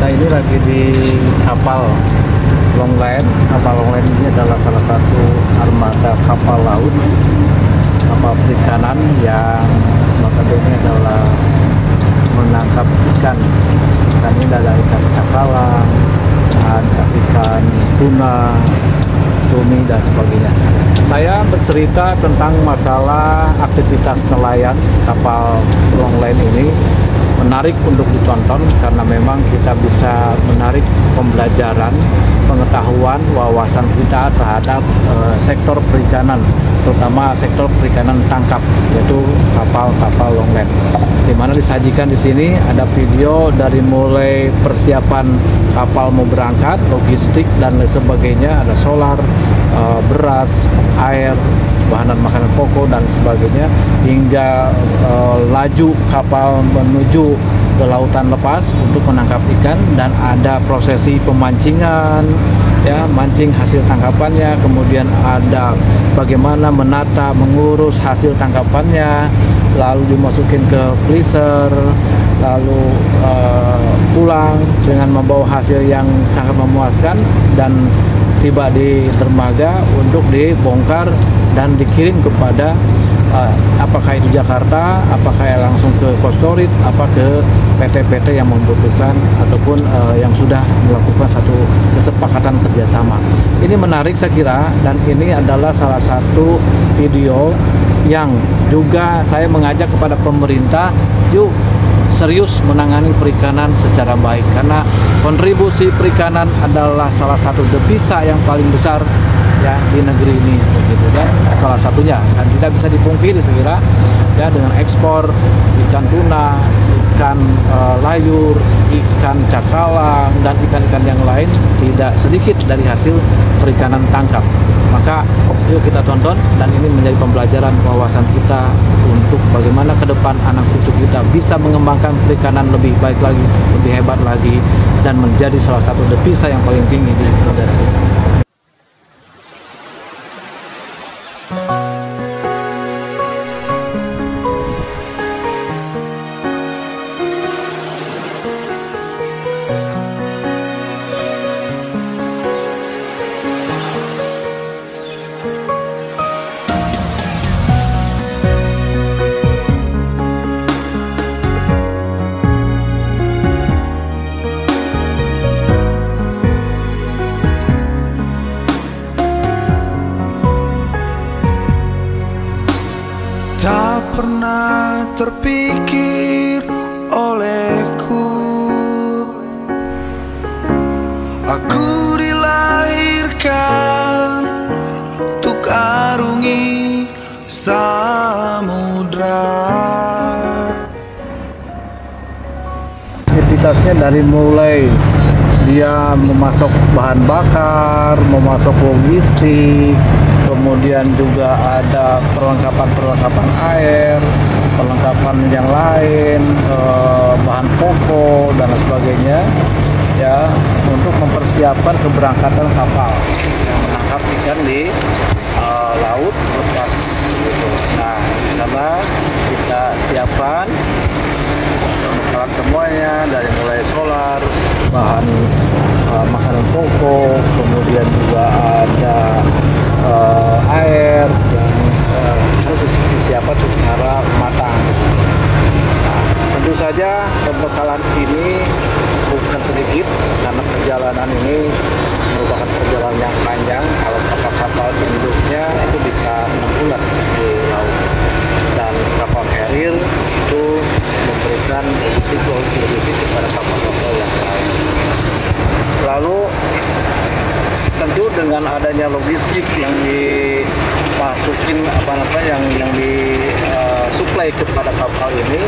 Kita ini lagi di kapal Longline. Kapal Longline ini adalah salah satu armada kapal laut, kapal perikanan yang notabene adalah menangkap ikan. Ikan ini ada ikan cakalang, ada ikan tuna, cumi dan sebagainya. Saya bercerita tentang masalah aktivitas nelayan kapal Longline ini. Menarik untuk ditonton karena memang kita bisa menarik pembelajaran, pengetahuan, wawasan kita terhadap sektor perikanan, terutama sektor perikanan tangkap, yaitu kapal-kapal Longline. Di mana disajikan di sini ada video dari mulai persiapan kapal mau berangkat, logistik dan lain sebagainya, ada solar, beras, air, bahan makanan pokok dan sebagainya, hingga laju kapal menuju ke lautan lepas untuk menangkap ikan, dan ada prosesi pemancingan, ya, mancing hasil tangkapannya, kemudian ada bagaimana menata, mengurus hasil tangkapannya, lalu dimasukin ke freezer, lalu pulang dengan membawa hasil yang sangat memuaskan dan tiba di dermaga untuk dibongkar dan dikirim kepada apakah itu Jakarta, apakah langsung ke Costorit, apa ke PT-PT yang membutuhkan ataupun yang sudah melakukan satu kesepakatan kerjasama. Ini menarik saya kira, dan ini adalah salah satu video yang juga saya mengajak kepada pemerintah, yuk serius menangani perikanan secara baik, karena kontribusi perikanan adalah salah satu devisa yang paling besar ya di negeri ini, begitu kan, salah satunya, dan tidak bisa dipungkiri saya kira ya, dengan ekspor ikan tuna, ikan layur, ikan cakalang dan ikan-ikan yang lain tidak sedikit dari hasil perikanan tangkap. Maka yuk kita tonton, dan ini menjadi pembelajaran wawasan kita untuk bagaimana ke depan anak cucu kita bisa mengembangkan perikanan lebih baik lagi, lebih hebat lagi, dan menjadi salah satu devisa yang paling tinggi di negara kita. Tak pernah terpikir olehku, aku dilahirkan untuk arungi samudra. Aktivitasnya dari mulai dia memasok bahan bakar, memasok logistik, kemudian juga ada perlengkapan air, perlengkapan yang lain, bahan pokok dan sebagainya, ya, untuk mempersiapkan keberangkatan kapal yang menangkap ikan di laut lepas. Gitu. Nah, di sana kita siapkan alat semuanya, dari mulai solar, bahan makanan pokok, kemudian juga ada air yang harus disiapkan secara matang. Nah, tentu saja pembekalan ini bukan sedikit, karena perjalanan ini merupakan perjalanan yang panjang. Kalau kapal-kapal induknya itu bisa 6 bulan di laut, dan kapal carrier itu memberikan logistik kepada kapal-kapal yang lain. Lalu tentu dengan adanya logistik yang dimasukin yang disuplai kepada kapal ini,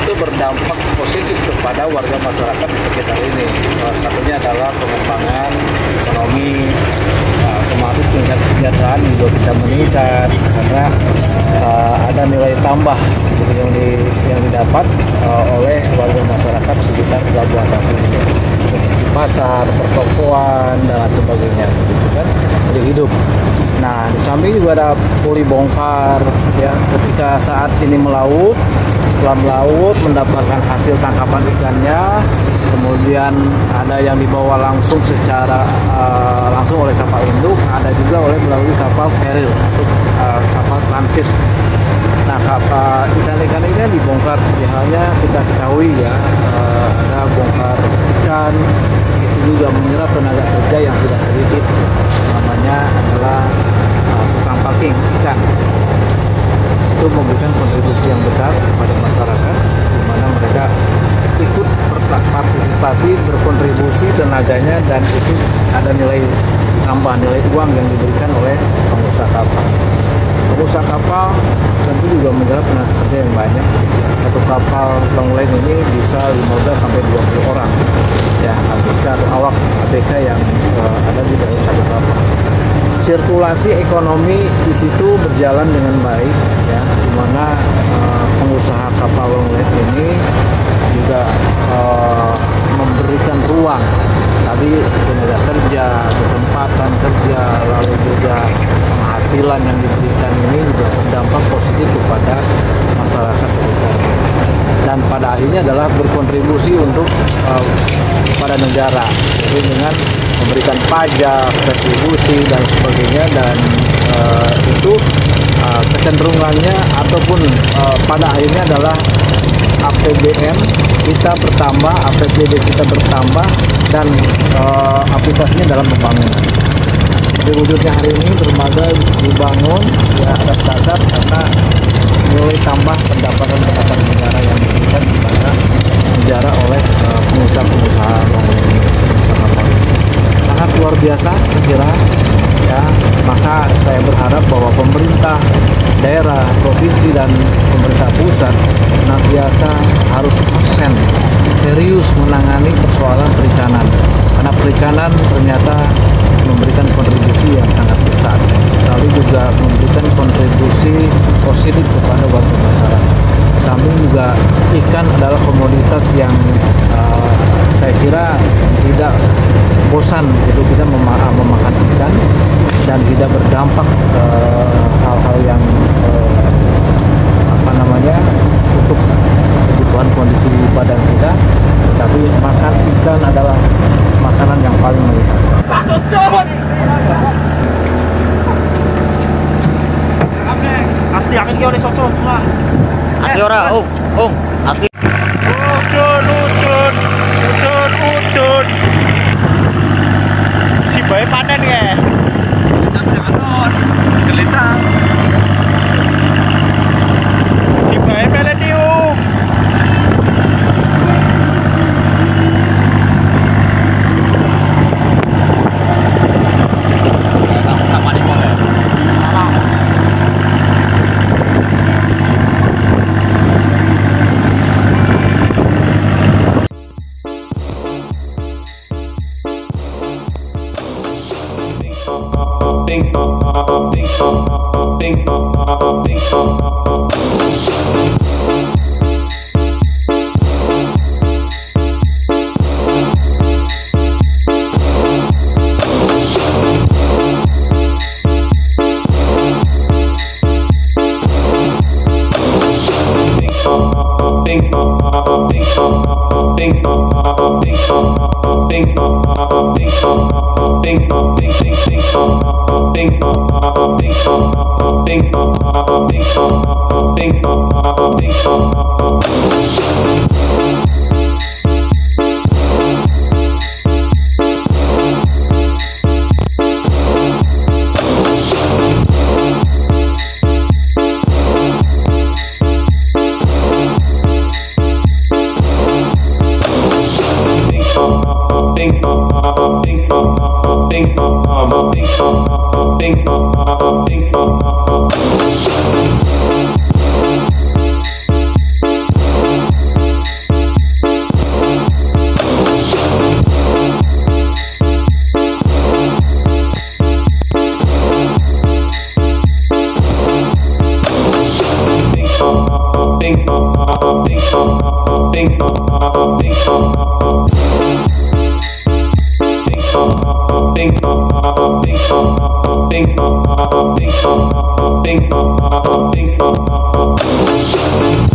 itu berdampak positif kepada warga masyarakat di sekitar ini. Salah satunya adalah pengembangan ekonomi, otomatis tingkat kesejahteraan juga bisa meningkat karena ada nilai tambah gitu, yang didapat oleh warga masyarakat sekitar pelabuhan Ratu ini, pasar, pertokoan dan sebagainya, gitu kan, jadi hidup. Nah, di samping juga ada puli bongkar, ya, ketika saat ini melaut, setelah melaut mendapatkan hasil tangkapan ikannya, kemudian ada yang dibawa langsung secara langsung oleh kapal induk, ada juga melalui kapal ferry untuk kapal transit. Nah, ikan-ikan ini dibongkar, halnya kita ketahui ya, ada bongkar ikan, itu juga menyerap tenaga kerja yang tidak sedikit, namanya adalah tukang parking ikan. Itu memberikan kontribusi yang besar kepada masyarakat, di mana mereka ikut berpartisipasi, berkontribusi tenaganya, dan itu ada nilai tambah, nilai uang yang diberikan oleh pengusaha kapal. Pengusaha kapal tentu juga menyerap tenaga kerja yang banyak. Satu kapal longline ini bisa 15 sampai 20 orang ya, ABK atau awak ABK yang ada di dalam satu kapal. Sirkulasi ekonomi di situ berjalan dengan baik ya, di mana pengusaha kapal longline ini juga memberikan ruang tadi tenaga kerja, kesempatan kerja, lalu juga penghasilan yang diberikan ini juga berdampak positif kepada masyarakat sekitar, dan pada akhirnya adalah berkontribusi untuk kepada negara, jadi dengan memberikan pajak, retribusi dan sebagainya, dan itu kecenderungannya ataupun pada akhirnya adalah APBN kita bertambah, APBD kita bertambah, dan aplikasinya dalam pembangunan. Di wujudnya hari ini dermaga dibangun ya atas dasar karena nilai tambah pendapatan negara yang diberikan kepada negara oleh pengusaha-pengusaha sangat luar biasa sekira ya. Maka saya berharap bahwa pemerintah daerah, provinsi, dan pemerintah pusat senantiasa harus konsen serius menangani persoalan perikanan, karena perikanan ternyata memberikan kontribusi yang sangat besar, lalu juga memberikan kontribusi positif kepada warga masyarakat. Samping juga ikan adalah komoditas yang saya kira tidak bosan gitu kita memakan ikan, dan tidak berdampak hal-hal yang untuk kebutuhan kondisi badan kita, tetapi makan ikan adalah makanan yang paling menyehatkan. Asli akan kau cocok lah. Asli ora, asli. Udun. Si bayi panen ya. Gelitang. Si bayi milenium. Bing bong bong bing bong bong bing bong bong.